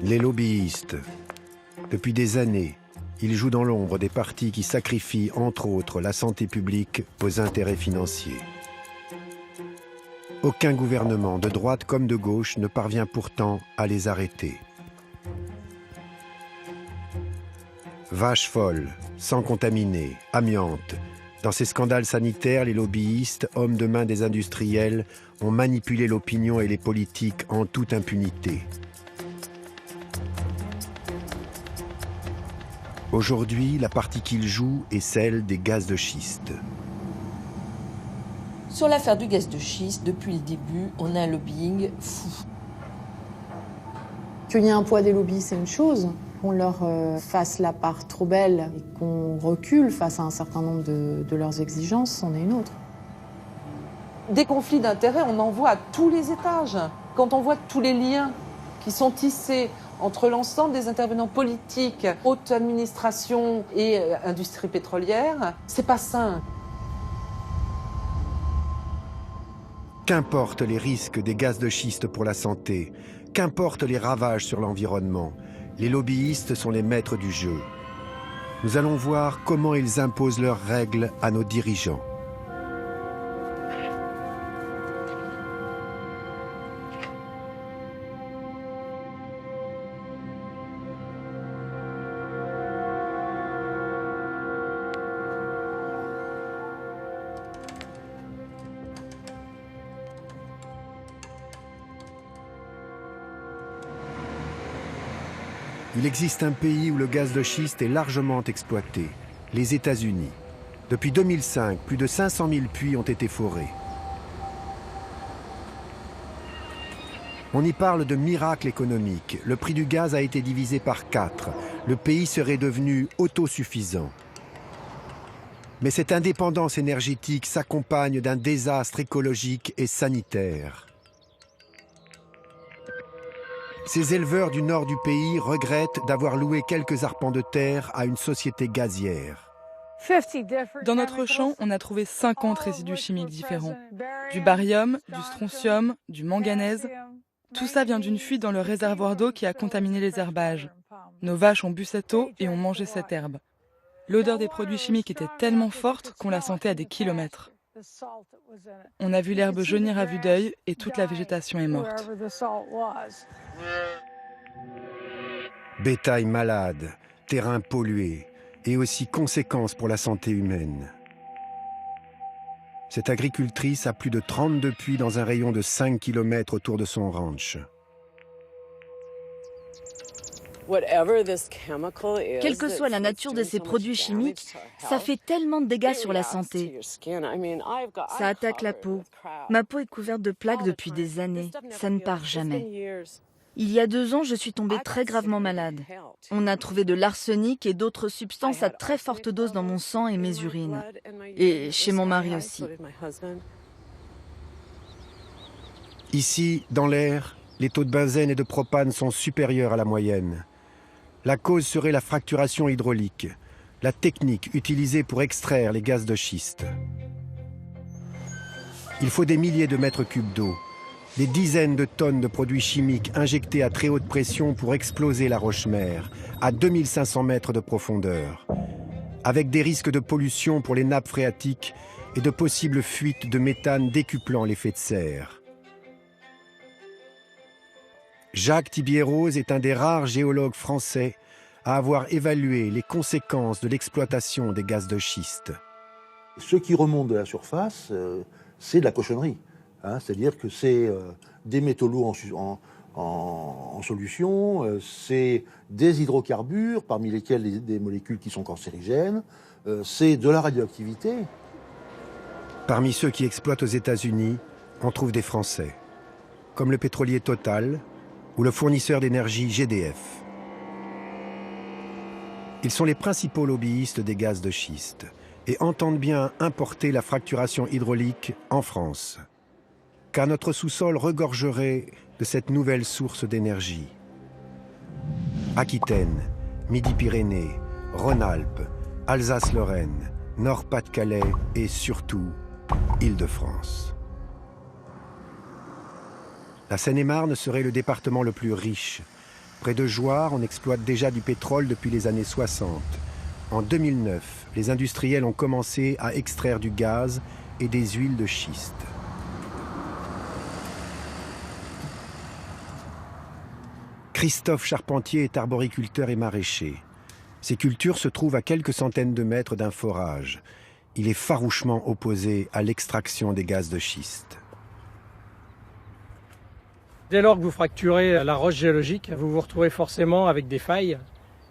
Les lobbyistes. Depuis des années, ils jouent dans l'ombre des partis qui sacrifient, entre autres, la santé publique aux intérêts financiers. Aucun gouvernement, de droite comme de gauche, ne parvient pourtant à les arrêter. Vaches folles, sang contaminé, amiante. Dans ces scandales sanitaires, les lobbyistes, hommes de main des industriels, ont manipulé l'opinion et les politiques en toute impunité. Aujourd'hui, la partie qu'ils jouent est celle des gaz de schiste. Sur l'affaire du gaz de schiste, depuis le début, on a un lobbying fou. Qu'il y ait un poids des lobbies, c'est une chose. Qu'on leur fasse la part trop belle et qu'on recule face à un certain nombre de leurs exigences, c'en est une autre. Des conflits d'intérêts, on en voit à tous les étages. Quand on voit tous les liens qui sont tissés entre l'ensemble des intervenants politiques, haute administration et industrie pétrolière, c'est pas sain. Qu'importent les risques des gaz de schiste pour la santé, qu'importent les ravages sur l'environnement, les lobbyistes sont les maîtres du jeu. Nous allons voir comment ils imposent leurs règles à nos dirigeants. Il existe un pays où le gaz de schiste est largement exploité, les États-Unis. Depuis 2005, plus de 500 000 puits ont été forés. On y parle de miracle économique. Le prix du gaz a été divisé par 4. Le pays serait devenu autosuffisant. Mais cette indépendance énergétique s'accompagne d'un désastre écologique et sanitaire. Ces éleveurs du nord du pays regrettent d'avoir loué quelques arpents de terre à une société gazière. Dans notre champ, on a trouvé 50 résidus chimiques différents. Du barium, du strontium, du manganèse. Tout ça vient d'une fuite dans le réservoir d'eau qui a contaminé les herbages. Nos vaches ont bu cette eau et ont mangé cette herbe. L'odeur des produits chimiques était tellement forte qu'on la sentait à des kilomètres. On a vu l'herbe jaunir à vue d'œil et toute la végétation est morte. Bétail malade, terrain pollué et aussi conséquences pour la santé humaine. Cette agricultrice a plus de 32 puits dans un rayon de 5 km autour de son ranch. Quelle que soit la nature de ces produits chimiques, ça fait tellement de dégâts sur la santé. Ça attaque la peau. Ma peau est couverte de plaques depuis des années. Ça ne part jamais. Il y a 2 ans, je suis tombée très gravement malade. On a trouvé de l'arsenic et d'autres substances à très forte dose dans mon sang et mes urines. Et chez mon mari aussi. Ici, dans l'air, les taux de benzène et de propane sont supérieurs à la moyenne. La cause serait la fracturation hydraulique, la technique utilisée pour extraire les gaz de schiste. Il faut des milliers de mètres cubes d'eau, des dizaines de tonnes de produits chimiques injectés à très haute pression pour exploser la roche-mère, à 2500 mètres de profondeur, avec des risques de pollution pour les nappes phréatiques et de possibles fuites de méthane décuplant l'effet de serre. Jacques Thibierrose est un des rares géologues français à avoir évalué les conséquences de l'exploitation des gaz de schiste. Ce qui remonte de la surface, c'est de la cochonnerie. C'est-à-dire que c'est des métaux lourds en solution, c'est des hydrocarbures, parmi lesquels des molécules qui sont cancérigènes, c'est de la radioactivité. Parmi ceux qui exploitent aux États-Unis, on trouve des Français, comme le pétrolier Total ou le fournisseur d'énergie GDF. Ils sont les principaux lobbyistes des gaz de schiste et entendent bien importer la fracturation hydraulique en France, car notre sous-sol regorgerait de cette nouvelle source d'énergie. Aquitaine, Midi-Pyrénées, Rhône-Alpes, Alsace-Lorraine, Nord-Pas-de-Calais et surtout Île-de-France. La Seine-et-Marne serait le département le plus riche, Près de Jouarre, on exploite déjà du pétrole depuis les années 60. En 2009, les industriels ont commencé à extraire du gaz et des huiles de schiste. Christophe Charpentier est arboriculteur et maraîcher. Ses cultures se trouvent à quelques centaines de mètres d'un forage. Il est farouchement opposé à l'extraction des gaz de schiste. Dès lors que vous fracturez la roche géologique, vous vous retrouvez forcément avec des failles.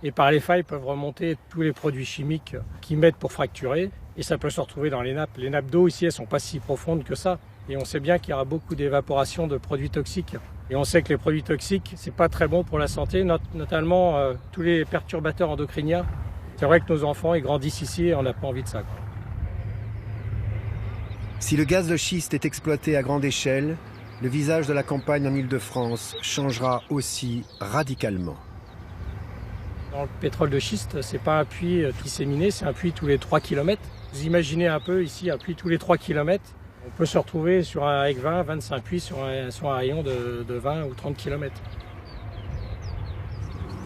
Et par les failles peuvent remonter tous les produits chimiques qui mettent pour fracturer. Et ça peut se retrouver dans les nappes. Les nappes d'eau ici, elles ne sont pas si profondes que ça. Et on sait bien qu'il y aura beaucoup d'évaporation de produits toxiques. Et on sait que les produits toxiques, c'est pas très bon pour la santé, notamment tous les perturbateurs endocriniens. C'est vrai que nos enfants, ils grandissent ici et on n'a pas envie de ça, quoi. Si le gaz de schiste est exploité à grande échelle, le visage de la campagne en Île-de-France changera aussi radicalement. Dans le pétrole de schiste, c'est pas un puits disséminé, c'est un puits tous les 3 km. Vous imaginez un peu ici un puits tous les 3 km. On peut se retrouver avec 20, 25 puits sur un rayon de 20 ou 30 km.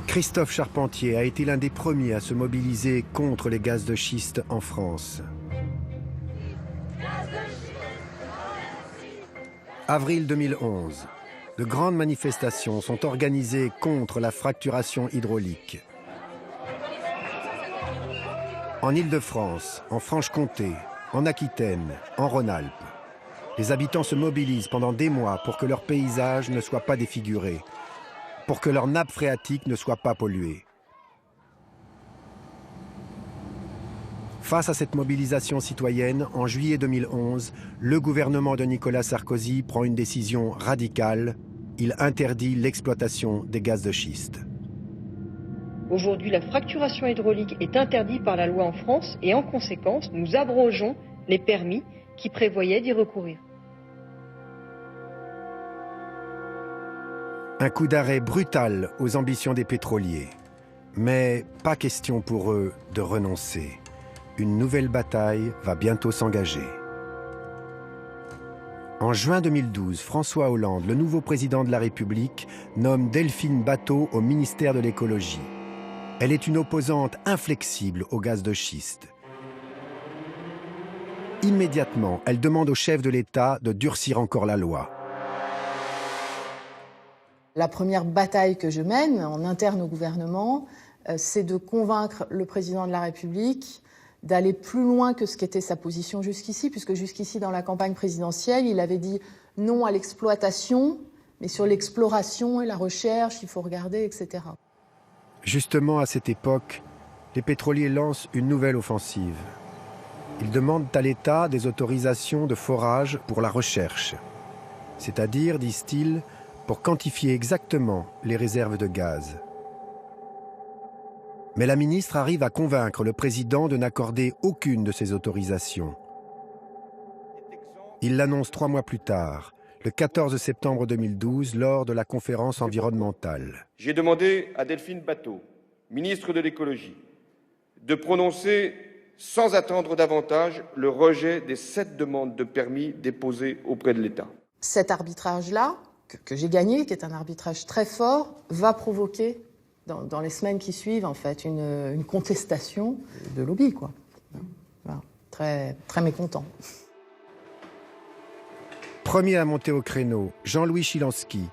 Christophe Charpentier a été l'un des premiers à se mobiliser contre les gaz de schiste en France. Avril 2011. De grandes manifestations sont organisées contre la fracturation hydraulique. En Île-de-France, en Franche-Comté, en Aquitaine, en Rhône-Alpes, les habitants se mobilisent pendant des mois pour que leur paysage ne soit pas défiguré, pour que leur nappe phréatique ne soit pas polluée. Face à cette mobilisation citoyenne, en juillet 2011, le gouvernement de Nicolas Sarkozy prend une décision radicale. Il interdit l'exploitation des gaz de schiste. Aujourd'hui, la fracturation hydraulique est interdite par la loi en France et en conséquence, nous abrogeons les permis qui prévoyaient d'y recourir. Un coup d'arrêt brutal aux ambitions des pétroliers. Mais pas question pour eux de renoncer. Une nouvelle bataille va bientôt s'engager. En juin 2012, François Hollande, le nouveau président de la République, nomme Delphine Batho au ministère de l'écologie. Elle est une opposante inflexible au gaz de schiste. Immédiatement, elle demande au chef de l'État de durcir encore la loi. La première bataille que je mène en interne au gouvernement, c'est de convaincre le président de la République d'aller plus loin que ce qu'était sa position jusqu'ici, puisque jusqu'ici, dans la campagne présidentielle, il avait dit non à l'exploitation, mais sur l'exploration et la recherche, il faut regarder, etc. Justement, à cette époque, les pétroliers lancent une nouvelle offensive. Ils demandent à l'État des autorisations de forage pour la recherche. C'est-à-dire, disent-ils, pour quantifier exactement les réserves de gaz. Mais la ministre arrive à convaincre le président de n'accorder aucune de ces autorisations. Il l'annonce 3 mois plus tard, le 14 septembre 2012, lors de la conférence environnementale. J'ai demandé à Delphine Batho, ministre de l'écologie, de prononcer sans attendre davantage le rejet des 7 demandes de permis déposées auprès de l'État. Cet arbitrage-là, que j'ai gagné, qui est un arbitrage très fort, va provoquer dans les semaines qui suivent, en fait, une contestation de lobby, quoi. Voilà. Très, très mécontent. Premier à monter au créneau, Jean-Louis Chilansky,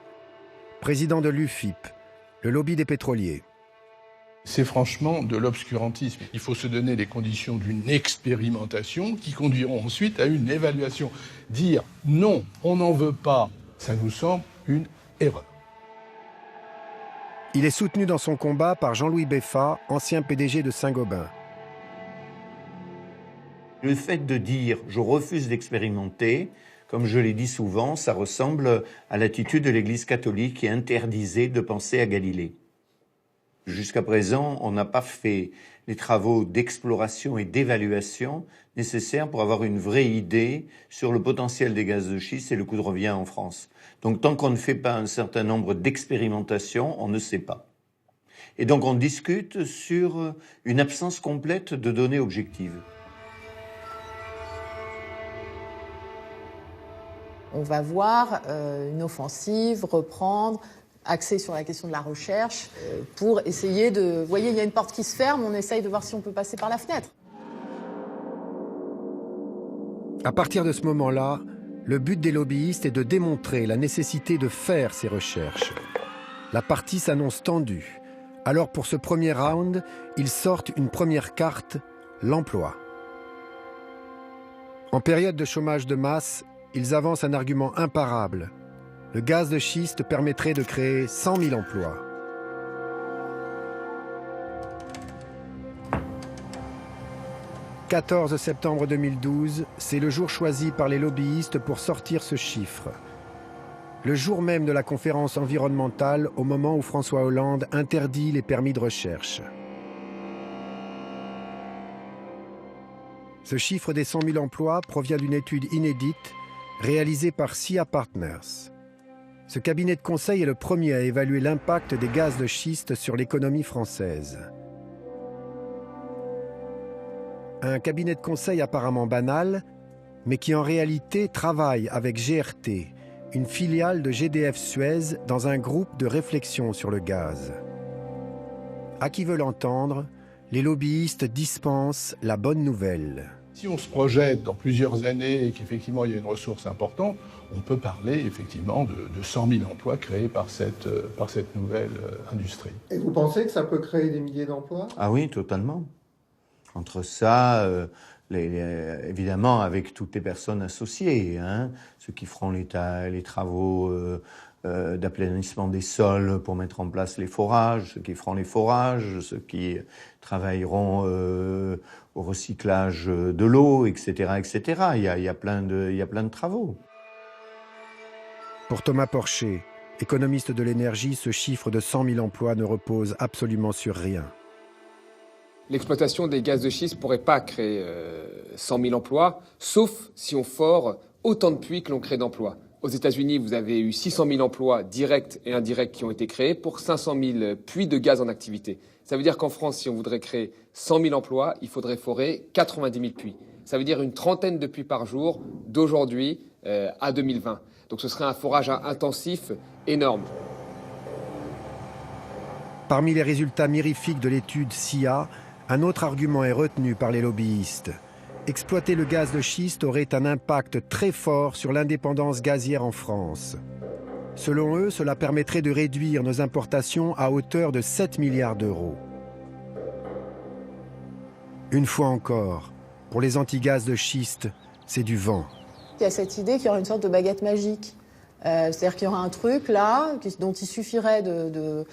président de l'UFIP, le lobby des pétroliers. C'est franchement de l'obscurantisme. Il faut se donner les conditions d'une expérimentation qui conduiront ensuite à une évaluation. Dire non, on n'en veut pas, ça nous semble une erreur. Il est soutenu dans son combat par Jean-Louis Beffa, ancien PDG de Saint-Gobain. Le fait de dire « je refuse d'expérimenter », comme je l'ai dit souvent, ça ressemble à l'attitude de l'Église catholique qui interdisait de penser à Galilée. Jusqu'à présent, on n'a pas fait les travaux d'exploration et d'évaluation nécessaires pour avoir une vraie idée sur le potentiel des gaz de schiste et le coût de revient en France. Donc tant qu'on ne fait pas un certain nombre d'expérimentations, on ne sait pas. Et donc on discute sur une absence complète de données objectives. On va voir une offensive reprendre axé sur la question de la recherche, pour essayer de... Vous voyez, il y a une porte qui se ferme, on essaye de voir si on peut passer par la fenêtre. À partir de ce moment-là, le but des lobbyistes est de démontrer la nécessité de faire ces recherches. La partie s'annonce tendue. Alors pour ce premier round, ils sortent une première carte, l'emploi. En période de chômage de masse, ils avancent un argument imparable. Le gaz de schiste permettrait de créer 100 000 emplois. Le 14 septembre 2012, c'est le jour choisi par les lobbyistes pour sortir ce chiffre. Le jour même de la conférence environnementale, au moment où François Hollande interdit les permis de recherche. Ce chiffre des 100 000 emplois provient d'une étude inédite réalisée par SIA Partners. Ce cabinet de conseil est le premier à évaluer l'impact des gaz de schiste sur l'économie française. Un cabinet de conseil apparemment banal, mais qui en réalité travaille avec GRT, une filiale de GDF Suez, dans un groupe de réflexion sur le gaz. À qui veut l'entendre, les lobbyistes dispensent la bonne nouvelle. Si on se projette dans plusieurs années et qu'effectivement il y a une ressource importante, on peut parler effectivement de 100 000 emplois créés par cette nouvelle industrie. Et vous pensez que ça peut créer des milliers d'emplois ? Ah oui, totalement. Entre ça, évidemment avec toutes les personnes associées, hein, ceux qui feront les travaux d'aplanissement des sols pour mettre en place les forages, ceux qui feront les forages, ceux qui travailleront au recyclage de l'eau, etc., etc. Il y a plein de travaux. Pour Thomas Porcher, économiste de l'énergie, ce chiffre de 100 000 emplois ne repose absolument sur rien. L'exploitation des gaz de schiste ne pourrait pas créer 100 000 emplois, sauf si on fore autant de puits que l'on crée d'emplois. Aux États-Unis, vous avez eu 600 000 emplois directs et indirects qui ont été créés pour 500 000 puits de gaz en activité. Ça veut dire qu'en France, si on voudrait créer 100 000 emplois, il faudrait forer 90 000 puits. Ça veut dire une trentaine de puits par jour d'aujourd'hui à 2020. Donc ce serait un forage intensif énorme. Parmi les résultats mirifiques de l'étude SIA, un autre argument est retenu par les lobbyistes. Exploiter le gaz de schiste aurait un impact très fort sur l'indépendance gazière en France. Selon eux, cela permettrait de réduire nos importations à hauteur de 7 milliards d'euros. Une fois encore, pour les anti-gaz de schiste, c'est du vent. Il y a cette idée qu'il y aura une sorte de baguette magique. C'est-à-dire qu'il y aura un truc là dont il suffirait de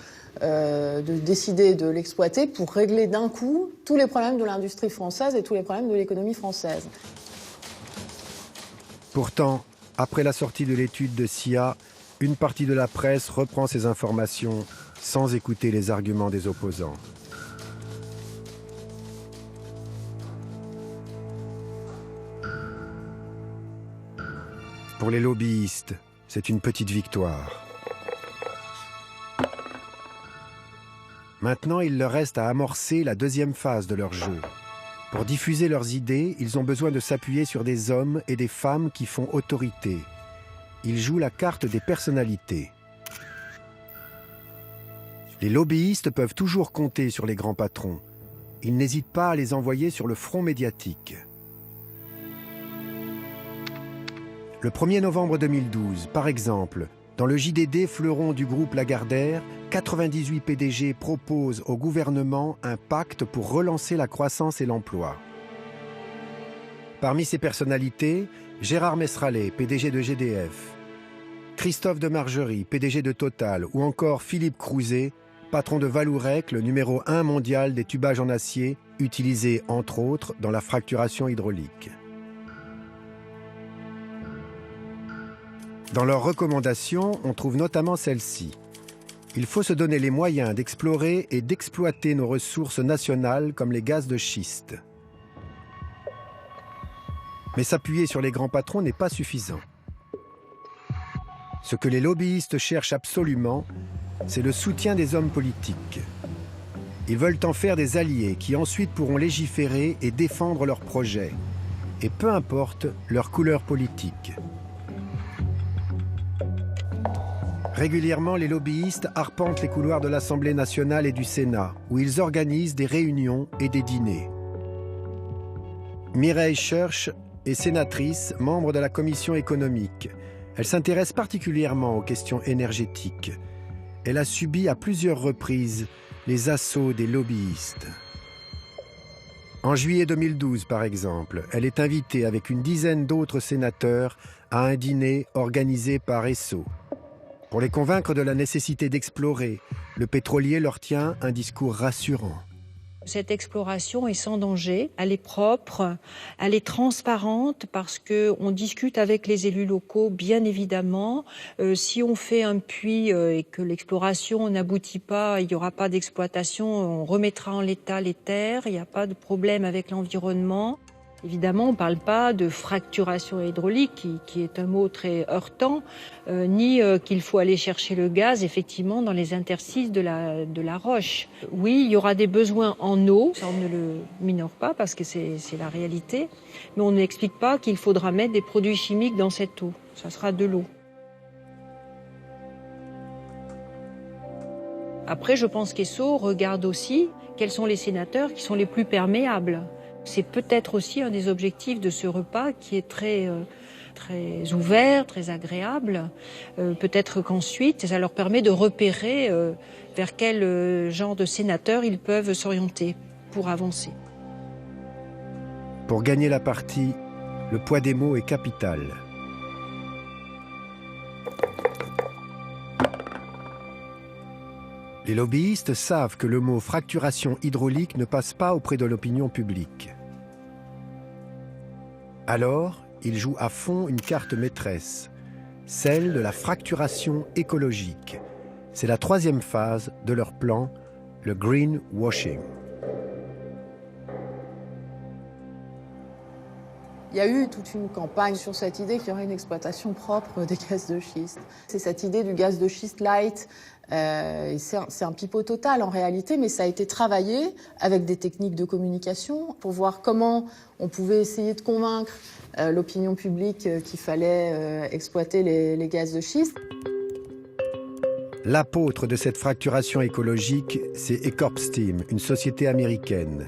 décider de l'exploiter pour régler d'un coup tous les problèmes de l'industrie française et tous les problèmes de l'économie française. Pourtant, après la sortie de l'étude de SIA, une partie de la presse reprend ces informations sans écouter les arguments des opposants. Pour les lobbyistes, c'est une petite victoire. Maintenant, il leur reste à amorcer la deuxième phase de leur jeu. Pour diffuser leurs idées, ils ont besoin de s'appuyer sur des hommes et des femmes qui font autorité. Ils jouent la carte des personnalités. Les lobbyistes peuvent toujours compter sur les grands patrons. Ils n'hésitent pas à les envoyer sur le front médiatique. Le 1er novembre 2012, par exemple, dans le JDD fleuron du groupe Lagardère, 98 PDG proposent au gouvernement un pacte pour relancer la croissance et l'emploi. Parmi ces personnalités, Gérard Mesralet, PDG de GDF, Christophe de Margerie, PDG de Total, ou encore Philippe Crouzet, patron de Vallourec, le numéro 1 mondial des tubages en acier, utilisés entre autres dans la fracturation hydraulique. Dans leurs recommandations, on trouve notamment celle-ci. Il faut se donner les moyens d'explorer et d'exploiter nos ressources nationales comme les gaz de schiste. Mais s'appuyer sur les grands patrons n'est pas suffisant. Ce que les lobbyistes cherchent absolument, c'est le soutien des hommes politiques. Ils veulent en faire des alliés qui ensuite pourront légiférer et défendre leurs projets, et peu importe leur couleur politique. Régulièrement, les lobbyistes arpentent les couloirs de l'Assemblée nationale et du Sénat, où ils organisent des réunions et des dîners. Mireille Schurch est sénatrice, membre de la commission économique. Elle s'intéresse particulièrement aux questions énergétiques. Elle a subi à plusieurs reprises les assauts des lobbyistes. En juillet 2012, par exemple, elle est invitée avec une dizaine d'autres sénateurs à un dîner organisé par Esso. Pour les convaincre de la nécessité d'explorer, le pétrolier leur tient un discours rassurant. Cette exploration est sans danger, elle est propre, elle est transparente parce qu'on discute avec les élus locaux, bien évidemment. Si on fait un puits et que l'exploration n'aboutit pas, il n'y aura pas d'exploitation, on remettra en l'état les terres, il n'y a pas de problème avec l'environnement. Évidemment, on ne parle pas de fracturation hydraulique, qui est un mot très heurtant, ni qu'il faut aller chercher le gaz, effectivement, dans les interstices de la roche. Oui, il y aura des besoins en eau, ça on ne le minore pas parce que c'est la réalité, mais on n'explique pas qu'il faudra mettre des produits chimiques dans cette eau. Ça sera de l'eau. Après, je pense qu'Esso regarde aussi quels sont les sénateurs qui sont les plus perméables. C'est peut-être aussi un des objectifs de ce repas qui est très ouvert, très agréable. Peut-être qu'ensuite, ça leur permet de repérer vers quel genre de sénateurs ils peuvent s'orienter pour avancer. Pour gagner la partie, le poids des mots est capital. Les lobbyistes savent que le mot fracturation hydraulique ne passe pas auprès de l'opinion publique. Alors, ils jouent à fond une carte maîtresse, celle de la fracturation écologique. C'est la troisième phase de leur plan, le greenwashing. Il y a eu toute une campagne sur cette idée qu'il y aurait une exploitation propre des gaz de schiste. C'est cette idée du gaz de schiste light. C'est un pipeau total en réalité, mais ça a été travaillé avec des techniques de communication pour voir comment on pouvait essayer de convaincre l'opinion publique qu'il fallait exploiter les gaz de schiste. L'apôtre de cette fracturation écologique, c'est EcorpSteam, une société américaine.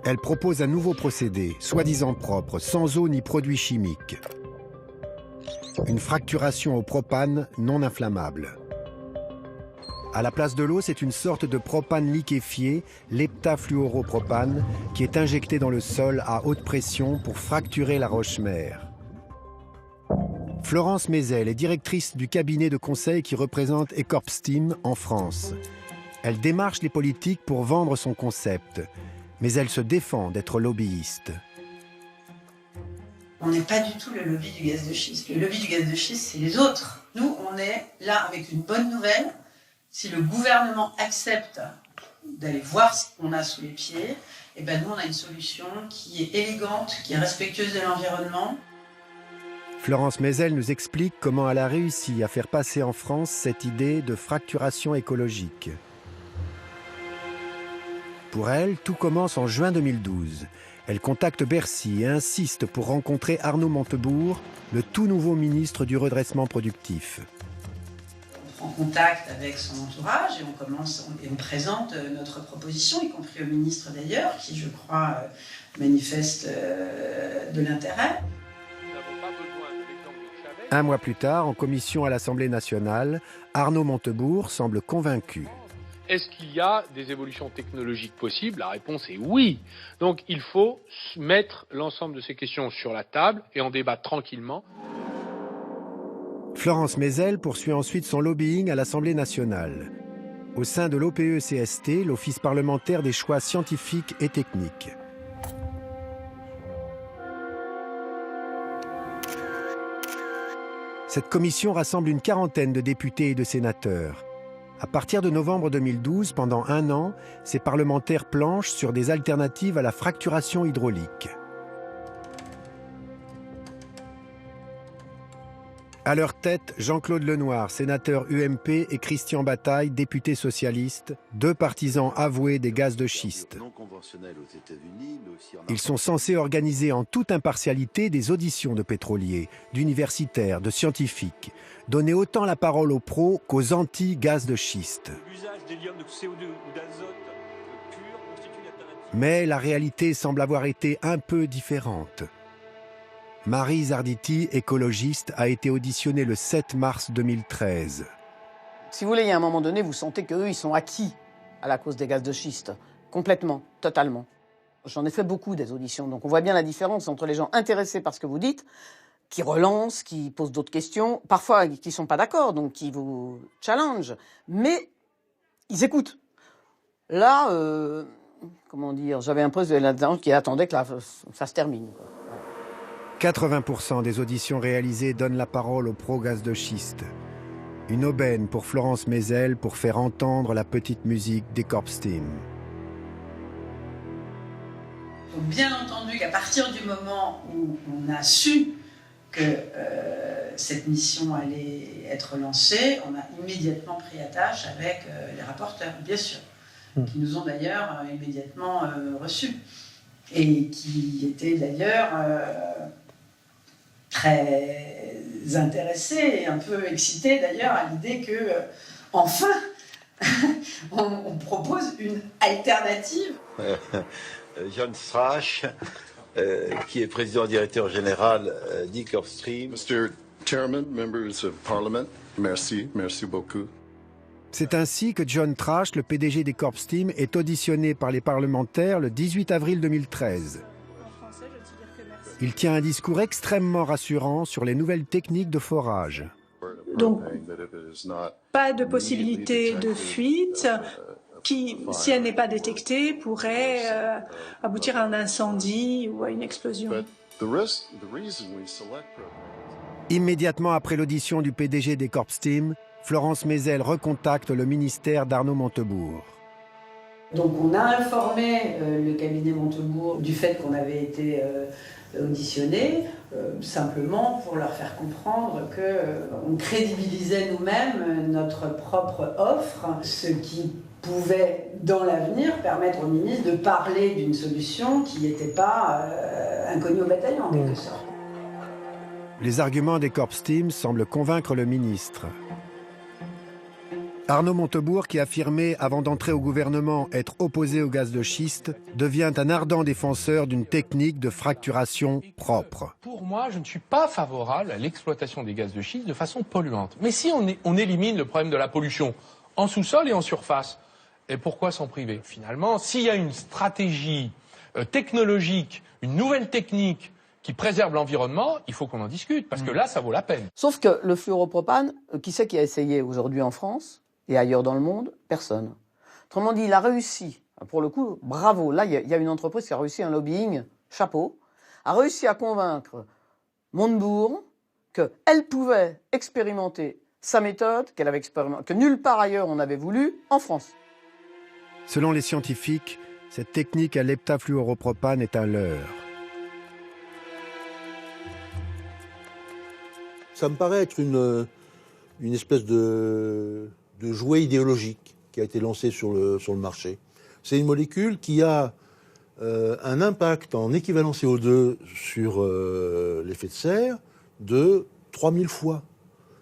Elle propose un nouveau procédé, soi-disant propre, sans eau ni produits chimiques. Une fracturation au propane non inflammable. À la place de l'eau, c'est une sorte de propane liquéfié, l'heptafluoropropane, qui est injecté dans le sol à haute pression pour fracturer la roche-mère. Florence Mézel est directrice du cabinet de conseil qui représente EcorpSteam en France. Elle démarche les politiques pour vendre son concept, mais elle se défend d'être lobbyiste. On n'est pas du tout le lobby du gaz de schiste. Le lobby du gaz de schiste, c'est les autres. Nous, on est là avec une bonne nouvelle. Si le gouvernement accepte d'aller voir ce qu'on a sous les pieds, eh ben nous, on a une solution qui est élégante, qui est respectueuse de l'environnement. Florence Mézel nous explique comment elle a réussi à faire passer en France cette idée de fracturation écologique. Pour elle, tout commence en juin 2012. Elle contacte Bercy et insiste pour rencontrer Arnaud Montebourg, le tout nouveau ministre du redressement productif. On prend contact avec son entourage et on présente notre proposition, y compris au ministre d'ailleurs, qui, je crois, manifeste de l'intérêt. Un mois plus tard, en commission à l'Assemblée nationale, Arnaud Montebourg semble convaincu. Est-ce qu'il y a des évolutions technologiques possibles? La réponse est oui. Donc il faut mettre l'ensemble de ces questions sur la table et en débattre tranquillement. Florence Mézel poursuit ensuite son lobbying à l'Assemblée nationale. Au sein de l'OPE-CST, l'Office parlementaire des choix scientifiques et techniques. Cette commission rassemble une quarantaine de députés et de sénateurs. À partir de novembre 2012, pendant un an, ces parlementaires planchent sur des alternatives à la fracturation hydraulique. À leur tête, Jean-Claude Lenoir, sénateur UMP, et Christian Bataille, député socialiste, deux partisans avoués des gaz de schiste. Ils sont censés organiser en toute impartialité des auditions de pétroliers, d'universitaires, de scientifiques, donner autant la parole aux pros qu'aux anti-gaz de schiste. Mais la réalité semble avoir été un peu différente. Marie Zarditi, écologiste, a été auditionnée le 7 mars 2013. Si vous voulez, il y a un moment donné, vous sentez qu'eux, ils sont acquis à la cause des gaz de schiste. Complètement, totalement. J'en ai fait beaucoup des auditions, donc on voit bien la différence entre les gens intéressés par ce que vous dites, qui relancent, qui posent d'autres questions, parfois qui ne sont pas d'accord, donc qui vous challenge, mais ils écoutent. Là, comment dire, j'avais un poste de là-dedans qui attendait que ça se termine. 80% des auditions réalisées donnent la parole aux pro-gaz de schiste. Une aubaine pour Florence Mézel pour faire entendre la petite musique des Corpsteam. Bien entendu qu'à partir du moment où on a su que cette mission allait être lancée, on a immédiatement pris attache avec les rapporteurs, bien sûr, qui nous ont d'ailleurs immédiatement reçus et qui étaient d'ailleurs très intéressés et un peu excités d'ailleurs à l'idée que, enfin, on propose une alternative. John Strache, qui est président-directeur général d'Corpstream. Mr. Chairman, members of Parliament, merci beaucoup. C'est ainsi que John Trash, le PDG des Corpsteam, est auditionné par les parlementaires le 18 avril 2013. Il tient un discours extrêmement rassurant sur les nouvelles techniques de forage. Donc, pas de possibilité de fuite qui, si elle n'est pas détectée, pourrait aboutir à un incendie ou à une explosion. Immédiatement après l'audition du PDG des Corpsteam, Florence Mézel recontacte le ministère d'Arnaud Montebourg. Donc on a informé le cabinet Montebourg du fait qu'on avait été auditionné, simplement pour leur faire comprendre qu'on crédibilisait nous-mêmes notre propre offre, ce qui pouvait, dans l'avenir, permettre au ministre de parler d'une solution qui n'était pas inconnue au bataillon, en quelque sorte. Les arguments des Corpsteam semblent convaincre le ministre. Arnaud Montebourg, qui affirmait avant d'entrer au gouvernement être opposé au gaz de schiste, devient un ardent défenseur d'une technique de fracturation propre. Pour moi, je ne suis pas favorable à l'exploitation des gaz de schiste de façon polluante. Mais si on élimine le problème de la pollution en sous-sol et en surface, et pourquoi s'en priver? Finalement, s'il y a une stratégie technologique, une nouvelle technique qui préserve l'environnement, il faut qu'on en discute, parce que là, ça vaut la peine. Sauf que le fluoropropane, qui c'est qui a essayé aujourd'hui en France et ailleurs dans le monde? Personne. Autrement dit, il a réussi, pour le coup, bravo, là, il y a une entreprise qui a réussi un lobbying, chapeau, a réussi à convaincre Montebourg qu'elle pouvait expérimenter sa méthode, qu'elle avait expérimenté, que nulle part ailleurs on avait voulu, en France. Selon les scientifiques, cette technique à l'heptafluoropropane est un leurre. Ça me paraît être une espèce de jouet idéologique qui a été lancé sur le marché. C'est une molécule qui a un impact en équivalent CO2 sur l'effet de serre de 3000 fois.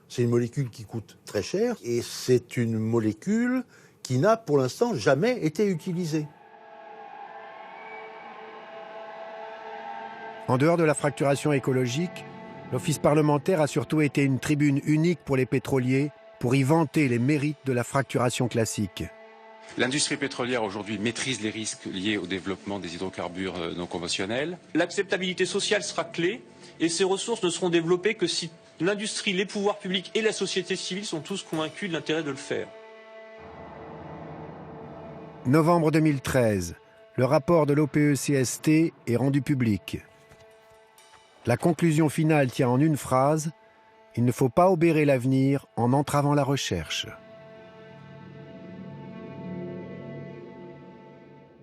C'est une molécule qui coûte très cher et c'est une molécule qui n'a pour l'instant jamais été utilisée. En dehors de la fracturation écologique, l'Office parlementaire a surtout été une tribune unique pour les pétroliers pour y vanter les mérites de la fracturation classique. L'industrie pétrolière aujourd'hui maîtrise les risques liés au développement des hydrocarbures non conventionnels. L'acceptabilité sociale sera clé et ces ressources ne seront développées que si l'industrie, les pouvoirs publics et la société civile sont tous convaincus de l'intérêt de le faire. Novembre 2013, le rapport de l'OPE-CST est rendu public. La conclusion finale tient en une phrase : il ne faut pas obérer l'avenir en entravant la recherche.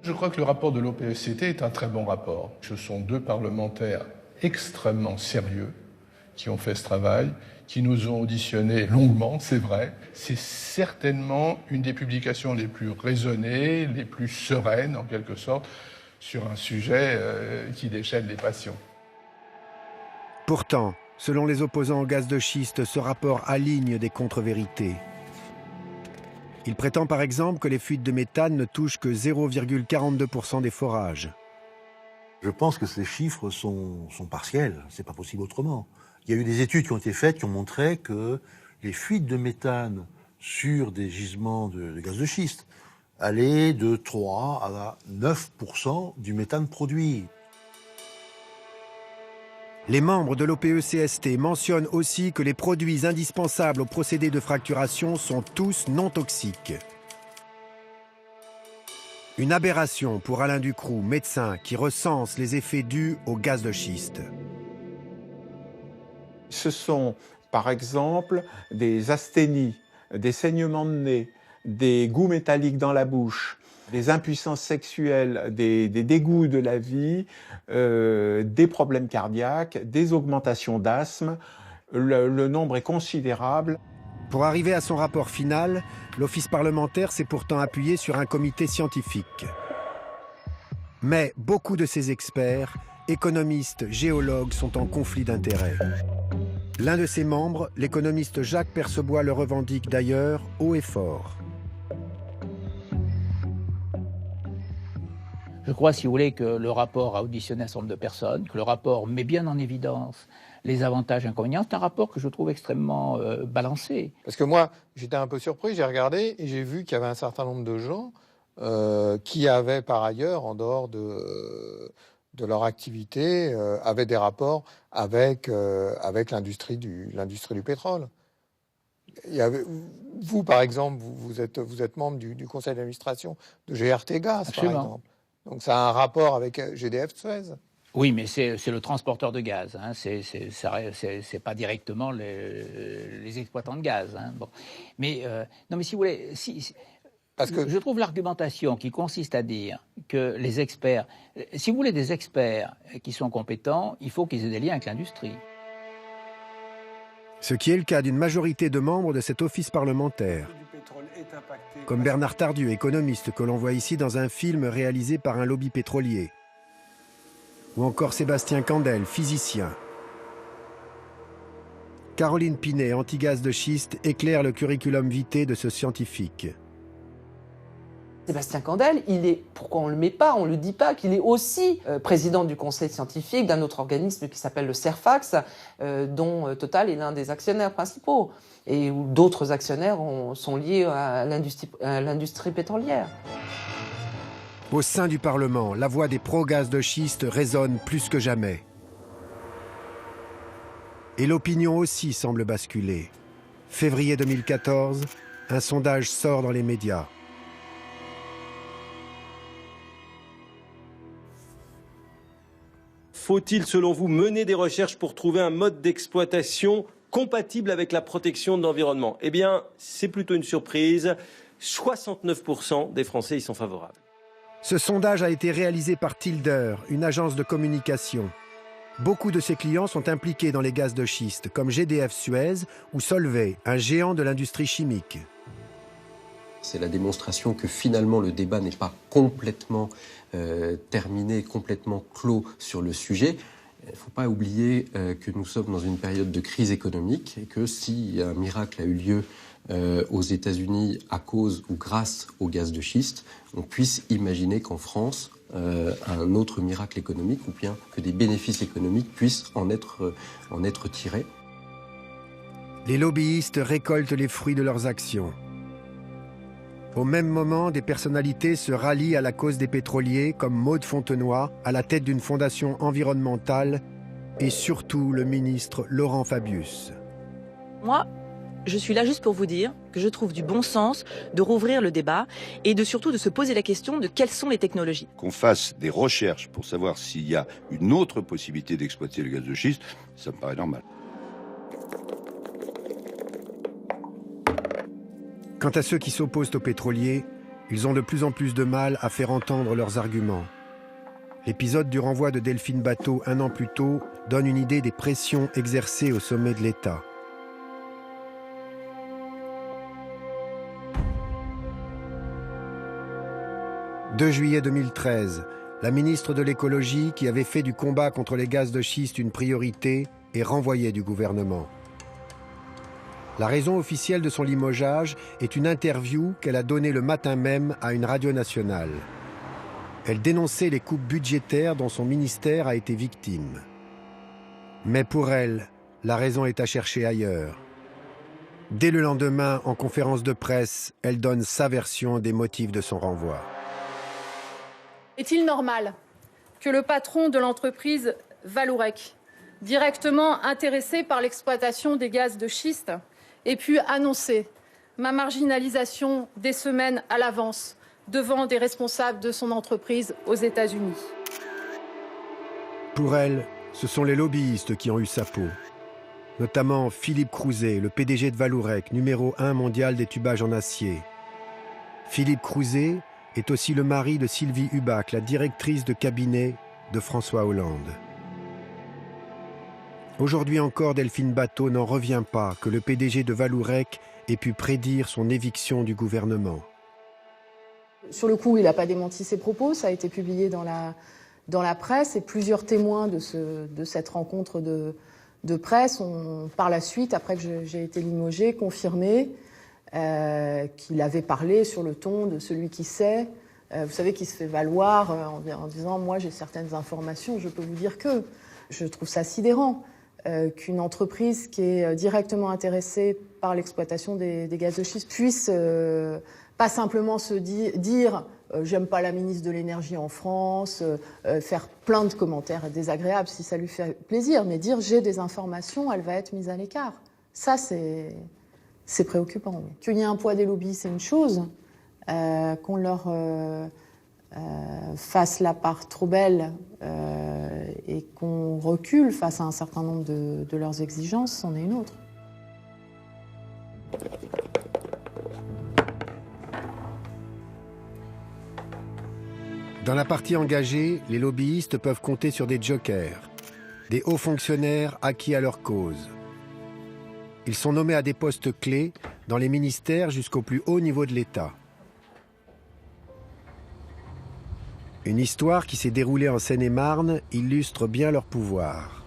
Je crois que le rapport de l'OPE-CST est un très bon rapport. Ce sont deux parlementaires extrêmement sérieux qui ont fait ce travail, qui nous ont auditionnés longuement, c'est vrai. C'est certainement une des publications les plus raisonnées, les plus sereines, en quelque sorte, sur un sujet qui déchaîne les passions. Pourtant, selon les opposants au gaz de schiste, ce rapport aligne des contre-vérités. Il prétend par exemple que les fuites de méthane ne touchent que 0,42% des forages. Je pense que ces chiffres sont partiels, c'est pas possible autrement. Il y a eu des études qui ont été faites qui ont montré que les fuites de méthane sur des gisements de gaz de schiste allaient de 3 à 9% du méthane produit. Les membres de l'OPE-CST mentionnent aussi que les produits indispensables au procédé de fracturation sont tous non toxiques. Une aberration pour Alain Ducroux, médecin qui recense les effets dus au gaz de schiste. Ce sont par exemple des asthénies, des saignements de nez, des goûts métalliques dans la bouche, des impuissances sexuelles, des dégoûts de la vie, des problèmes cardiaques, des augmentations d'asthme. Le nombre est considérable. Pour arriver à son rapport final, l'Office parlementaire s'est pourtant appuyé sur un comité scientifique. Mais beaucoup de ces experts, économistes, géologues, sont en conflit d'intérêts. L'un de ses membres, l'économiste Jacques Percebois, le revendique d'ailleurs haut et fort. Je crois, si vous voulez, que le rapport a auditionné un certain nombre de personnes, que le rapport met bien en évidence les avantages et inconvénients. C'est un rapport que je trouve extrêmement balancé. Parce que moi, j'étais un peu surpris, j'ai regardé et j'ai vu qu'il y avait un certain nombre de gens qui avaient par ailleurs, en dehors de leur activité, avaient des rapports avec l'industrie du pétrole. Il y avait, vous, par exemple, vous êtes membre du conseil d'administration de GRT Gaz, Absolument. par exemple. Donc ça a un rapport avec GDF Suez. Oui, mais c'est le transporteur de gaz. Hein. C'est pas directement les exploitants de gaz. Hein. Bon. Mais non, mais si vous voulez, parce que je trouve l'argumentation qui consiste à dire que les experts, si vous voulez des experts qui sont compétents, il faut qu'ils aient des liens avec l'industrie. Ce qui est le cas d'une majorité de membres de cet office parlementaire. Comme Bernard Tardieu, économiste que l'on voit ici dans un film réalisé par un lobby pétrolier. Ou encore Sébastien Candel, physicien. Caroline Pinet, anti-gaz de schiste, éclaire le curriculum vitae de ce scientifique. Sébastien Candel, pourquoi on ne le met pas, on ne le dit pas, qu'il est aussi président du conseil scientifique d'un autre organisme qui s'appelle le CERFAX, dont Total est l'un des actionnaires principaux, et où d'autres actionnaires sont liés à l'industrie pétrolière. Au sein du Parlement, la voix des pro-gaz de schiste résonne plus que jamais. Et l'opinion aussi semble basculer. Février 2014, un sondage sort dans les médias. Faut-il, selon vous, mener des recherches pour trouver un mode d'exploitation compatible avec la protection de l'environnement? Eh bien, c'est plutôt une surprise. 69% des Français y sont favorables. Ce sondage a été réalisé par Tilder, une agence de communication. Beaucoup de ses clients sont impliqués dans les gaz de schiste, comme GDF Suez ou Solvay, un géant de l'industrie chimique. C'est la démonstration que finalement le débat n'est pas complètement terminé, complètement clos sur le sujet. Il ne faut pas oublier que nous sommes dans une période de crise économique et que si un miracle a eu lieu aux États-Unis à cause ou grâce au gaz de schiste, on puisse imaginer qu'en France, un autre miracle économique ou bien que des bénéfices économiques puissent en être tirés. Les lobbyistes récoltent les fruits de leurs actions. Au même moment, des personnalités se rallient à la cause des pétroliers, comme Maude Fontenoy, à la tête d'une fondation environnementale, et surtout le ministre Laurent Fabius. Moi, je suis là juste pour vous dire que je trouve du bon sens de rouvrir le débat et surtout de se poser la question de quelles sont les technologies. Qu'on fasse des recherches pour savoir s'il y a une autre possibilité d'exploiter le gaz de schiste, ça me paraît normal. Quant à ceux qui s'opposent aux pétroliers, ils ont de plus en plus de mal à faire entendre leurs arguments. L'épisode du renvoi de Delphine Batho 1 an plus tôt donne une idée des pressions exercées au sommet de l'État. « 2 juillet 2013, la ministre de l'écologie, qui avait fait du combat contre les gaz de schiste une priorité, est renvoyée du gouvernement. La raison officielle de son limogeage est une interview qu'elle a donnée le matin même à une radio nationale. Elle dénonçait les coupes budgétaires dont son ministère a été victime. Mais pour elle, la raison est à chercher ailleurs. Dès le lendemain, en conférence de presse, elle donne sa version des motifs de son renvoi. Est-il normal que le patron de l'entreprise Vallourec, directement intéressé par l'exploitation des gaz de schiste, ait pu annoncer ma marginalisation des semaines à l'avance devant des responsables de son entreprise aux États-Unis? Pour elle, ce sont les lobbyistes qui ont eu sa peau. Notamment Philippe Crouzet, le PDG de Vallourec, numéro 1 mondial des tubages en acier. Philippe Crouzet est aussi le mari de Sylvie Hubac, la directrice de cabinet de François Hollande. Aujourd'hui encore, Delphine Batho n'en revient pas que le PDG de Vallourec ait pu prédire son éviction du gouvernement. Sur le coup, il n'a pas démenti ses propos, ça a été publié dans la presse et plusieurs témoins de cette rencontre de presse ont, par la suite, après que j'ai été limogée, confirmé qu'il avait parlé sur le ton de celui qui sait. Vous savez, qui se fait valoir en disant « moi j'ai certaines informations, je peux vous dire que ». Je trouve ça sidérant qu'une entreprise qui est directement intéressée par l'exploitation des gaz de schiste puisse pas simplement se dire j'aime pas la ministre de l'énergie en France, faire plein de commentaires désagréables si ça lui fait plaisir, mais dire j'ai des informations, elle va être mise à l'écart. Ça, c'est préoccupant. Oui. Qu'il y ait un poids des lobbies, c'est une chose. Qu'on leur fasse la part trop belle et qu'on recule face à un certain nombre de leurs exigences, c'en est une autre. Dans la partie engagée, les lobbyistes peuvent compter sur des jokers, des hauts fonctionnaires acquis à leur cause. Ils sont nommés à des postes clés dans les ministères jusqu'au plus haut niveau de l'État. Une histoire qui s'est déroulée en Seine-et-Marne illustre bien leur pouvoir.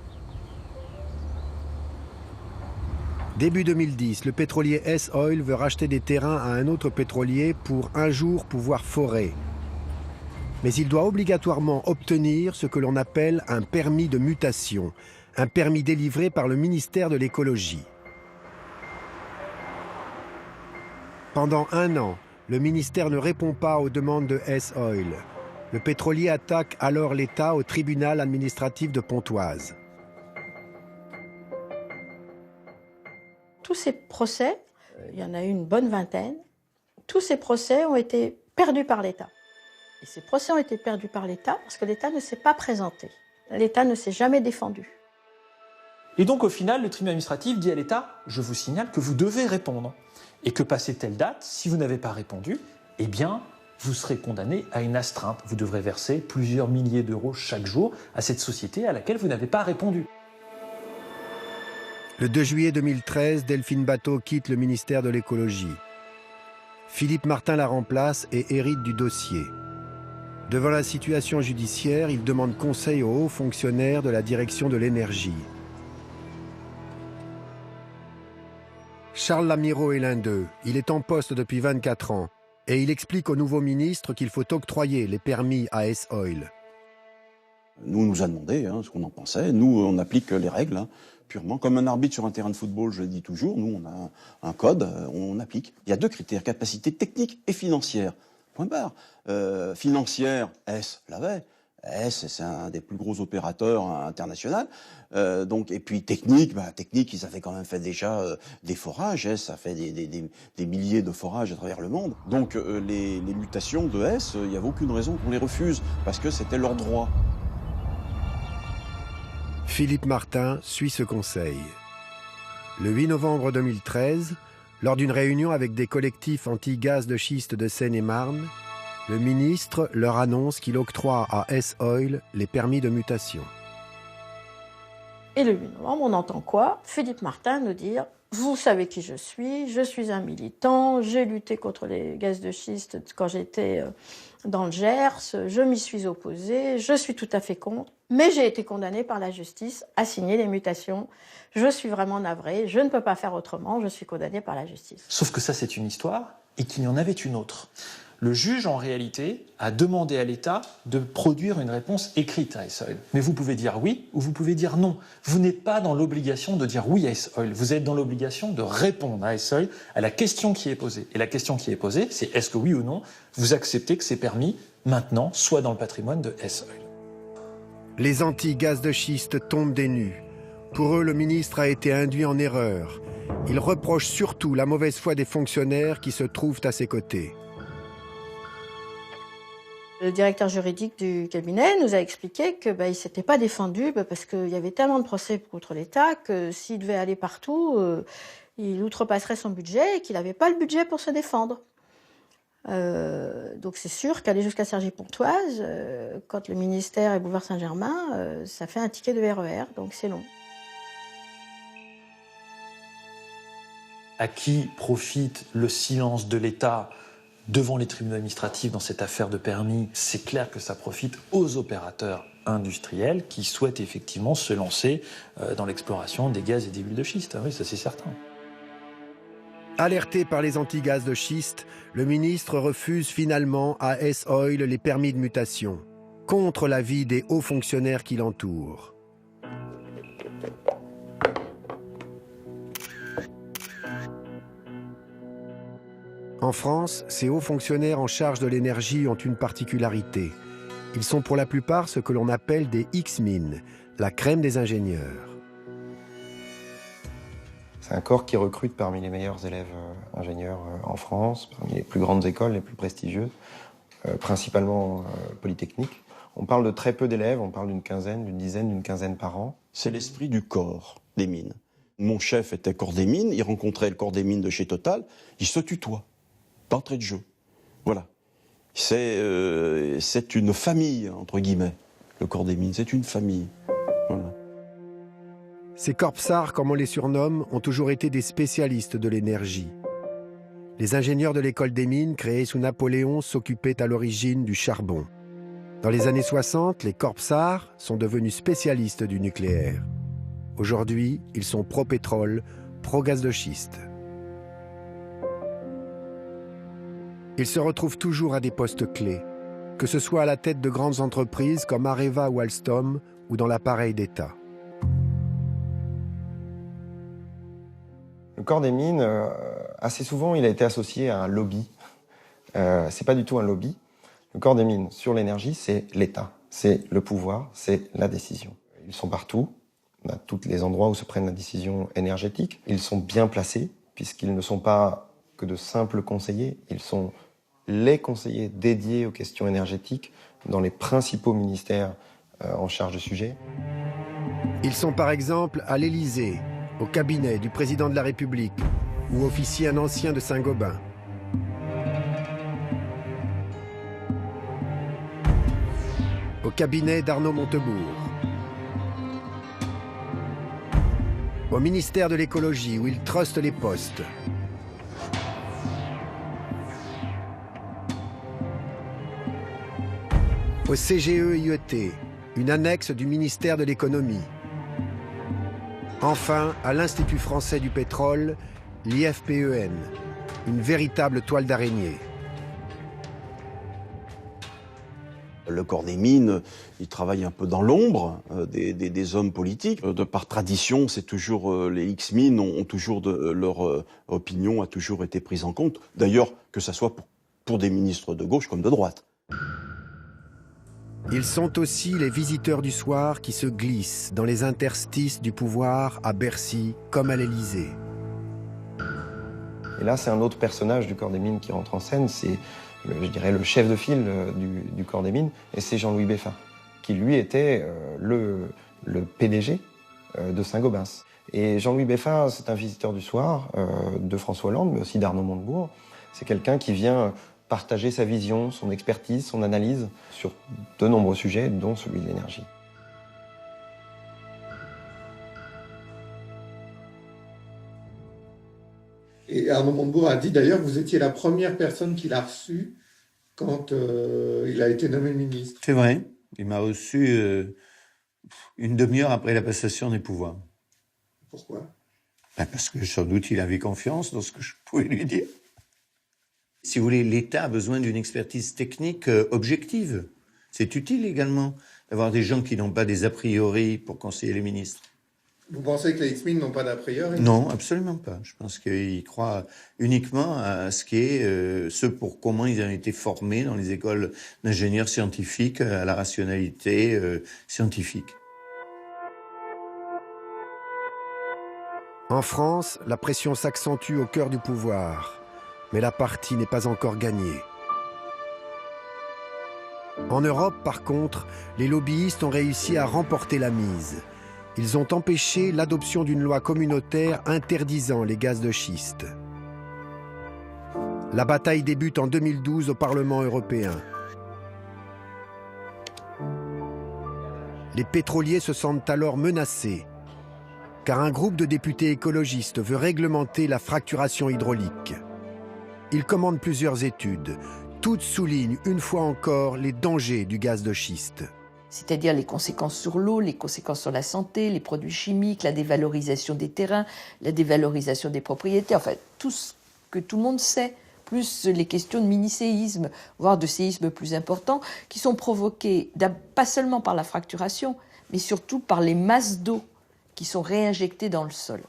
Début 2010, le pétrolier S-Oil veut racheter des terrains à un autre pétrolier pour un jour pouvoir forer. Mais il doit obligatoirement obtenir ce que l'on appelle un permis de mutation, un permis délivré par le ministère de l'écologie. Pendant 1 an, le ministère ne répond pas aux demandes de S-Oil. Le pétrolier attaque alors l'État au tribunal administratif de Pontoise. Tous ces procès, il y en a eu une bonne vingtaine, tous ces procès ont été perdus par l'État. Et ces procès ont été perdus par l'État parce que l'État ne s'est pas présenté. L'État ne s'est jamais défendu. Et donc au final, le tribunal administratif dit à l'État « Je vous signale que vous devez répondre. Et que passé telle date, si vous n'avez pas répondu, eh bien, vous serez condamné à une astreinte. Vous devrez verser plusieurs milliers d'euros chaque jour à cette société à laquelle vous n'avez pas répondu. » Le 2 juillet 2013, Delphine Batho quitte le ministère de l'écologie. Philippe Martin la remplace et hérite du dossier. Devant la situation judiciaire, il demande conseil aux hauts fonctionnaires de la direction de l'énergie. Charles Lamirault est l'un d'eux. Il est en poste depuis 24 ans. Et il explique au nouveau ministre qu'il faut octroyer les permis à S-Oil. Nous, on nous a demandé ce qu'on en pensait. Nous, on applique les règles, purement. Comme un arbitre sur un terrain de football, je le dis toujours, nous, on a un code, on applique. Il y a 2 critères, capacité technique et financière. Point barre. Financière, S l'avait. S, c'est un des plus gros opérateurs internationaux. Et puis technique, technique, ils avaient quand même fait déjà des forages. S a fait des milliers de forages à travers le monde. Donc les mutations de S, il n'y avait aucune raison qu'on les refuse, parce que c'était leur droit. Philippe Martin suit ce conseil. Le 8 novembre 2013, lors d'une réunion avec des collectifs anti-gaz de schiste de Seine-et-Marne, le ministre leur annonce qu'il octroie à S-Oil les permis de mutation. Et le 8 novembre, on entend quoi? Philippe Martin nous dire « Vous savez qui je suis un militant, j'ai lutté contre les gaz de schiste quand j'étais dans le Gers, je m'y suis opposé, je suis tout à fait contre, mais j'ai été condamné par la justice à signer les mutations. Je suis vraiment navré, je ne peux pas faire autrement, je suis condamné par la justice. » Sauf que ça, c'est une histoire et qu'il y en avait une autre. Le juge, en réalité, a demandé à l'État de produire une réponse écrite à S-Oil. Mais vous pouvez dire oui ou vous pouvez dire non. Vous n'êtes pas dans l'obligation de dire oui à S-Oil. Vous êtes dans l'obligation de répondre à S-Oil à la question qui est posée. Et la question qui est posée, c'est est-ce que oui ou non, vous acceptez que ces permis, maintenant, soient dans le patrimoine de S-Oil. Les anti-gaz de schiste tombent des nues. Pour eux, le ministre a été induit en erreur. Il reproche surtout la mauvaise foi des fonctionnaires qui se trouvent à ses côtés. Le directeur juridique du cabinet nous a expliqué qu'il ne s'était pas défendu parce qu'il y avait tellement de procès contre l'État que s'il devait aller partout, il outrepasserait son budget et qu'il n'avait pas le budget pour se défendre. Donc c'est sûr qu'aller jusqu'à Cergy-Pontoise, quand le ministère est boulevard Saint-Germain, ça fait un ticket de RER, donc c'est long. À qui profite le silence de l'État devant les tribunaux administratifs dans cette affaire de permis? C'est clair que ça profite aux opérateurs industriels qui souhaitent effectivement se lancer dans l'exploration des gaz et des huiles de schiste. Oui, ça c'est certain. Alerté par les anti-gaz de schiste, le ministre refuse finalement à S-Oil les permis de mutation, contre l'avis des hauts fonctionnaires qui l'entourent. En France, ces hauts fonctionnaires en charge de l'énergie ont une particularité. Ils sont pour la plupart ce que l'on appelle des X-Min, la crème des ingénieurs. C'est un corps qui recrute parmi les meilleurs élèves ingénieurs en France, parmi les plus grandes écoles, les plus prestigieuses, principalement polytechniques. On parle de très peu d'élèves, on parle d'une quinzaine, d'une dizaine, d'une quinzaine par an. C'est l'esprit du corps des mines. Mon chef était corps des mines, il rencontrait le corps des mines de chez Total, il se tutoie. D'entrée de jeu. Voilà. C'est une famille, entre guillemets, le corps des mines. C'est une famille. Voilà. Ces corpsards, comme on les surnomme, ont toujours été des spécialistes de l'énergie. Les ingénieurs de l'école des mines, créés sous Napoléon, s'occupaient à l'origine du charbon. Dans les années 60, les corpsards sont devenus spécialistes du nucléaire. Aujourd'hui, ils sont pro-pétrole, pro-gaz de schiste. Ils se retrouvent toujours à des postes clés, que ce soit à la tête de grandes entreprises comme Areva ou Alstom ou dans l'appareil d'État. Le corps des mines, assez souvent, il a été associé à un lobby. C'est pas du tout un lobby. Le corps des mines sur l'énergie, c'est l'État, c'est le pouvoir, c'est la décision. Ils sont partout, à tous les endroits où se prennent la décision énergétique. Ils sont bien placés, puisqu'ils ne sont pas que de simples conseillers, ils sont les conseillers dédiés aux questions énergétiques dans les principaux ministères en charge du sujet. Ils sont par exemple à l'Élysée, au cabinet du président de la République ou officier un ancien de Saint-Gobain. Au cabinet d'Arnaud Montebourg. Au ministère de l'écologie où ils trustent les postes. Au CGE-IET, une annexe du ministère de l'économie. Enfin, à l'Institut français du pétrole, l'IFPEN, une véritable toile d'araignée. Le corps des mines, il travaille un peu dans l'ombre des hommes politiques. De par tradition, c'est toujours les X-Mines ont toujours leur opinion a toujours été prise en compte. D'ailleurs, que ça soit pour des ministres de gauche comme de droite. Ils sont aussi les visiteurs du soir qui se glissent dans les interstices du pouvoir à Bercy comme à l'Élysée. Et là, c'est un autre personnage du corps des mines qui rentre en scène, c'est, je dirais, le chef de file du corps des mines, et c'est Jean-Louis Beffin, qui lui était le PDG de Saint-Gobain. Et Jean-Louis Beffin, c'est un visiteur du soir de François Hollande, mais aussi d'Arnaud Montebourg. C'est quelqu'un qui vient partager sa vision, son expertise, son analyse sur de nombreux sujets, dont celui de l'énergie. Et Arnaud Montebourg a dit d'ailleurs que vous étiez la première personne qu'il a reçue quand il a été nommé ministre. C'est vrai. Il m'a reçu une demi-heure après la passation des pouvoirs. Pourquoi ? Parce que sans doute il avait confiance dans ce que je pouvais lui dire. Si vous voulez, l'État a besoin d'une expertise technique objective. C'est utile également d'avoir des gens qui n'ont pas des a priori pour conseiller les ministres. Vous pensez que les X-Mines n'ont pas d'a priori ? Non, absolument pas. Je pense qu'ils croient uniquement à ce qui est ce pour comment ils ont été formés dans les écoles d'ingénieurs scientifiques, à la rationalité scientifique. En France, la pression s'accentue au cœur du pouvoir, mais la partie n'est pas encore gagnée. En Europe, par contre, les lobbyistes ont réussi à remporter la mise. Ils ont empêché l'adoption d'une loi communautaire interdisant les gaz de schiste. La bataille débute en 2012 au Parlement européen. Les pétroliers se sentent alors menacés, car un groupe de députés écologistes veut réglementer la fracturation hydraulique. Ils commandent plusieurs études. Toutes soulignent une fois encore les dangers du gaz de schiste. C'est-à-dire les conséquences sur l'eau, les conséquences sur la santé, les produits chimiques, la dévalorisation des terrains, la dévalorisation des propriétés, enfin tout ce que tout le monde sait, plus les questions de mini-séismes, voire de séismes plus importants, qui sont provoqués pas seulement par la fracturation, mais surtout par les masses d'eau qui sont réinjectées dans le sol.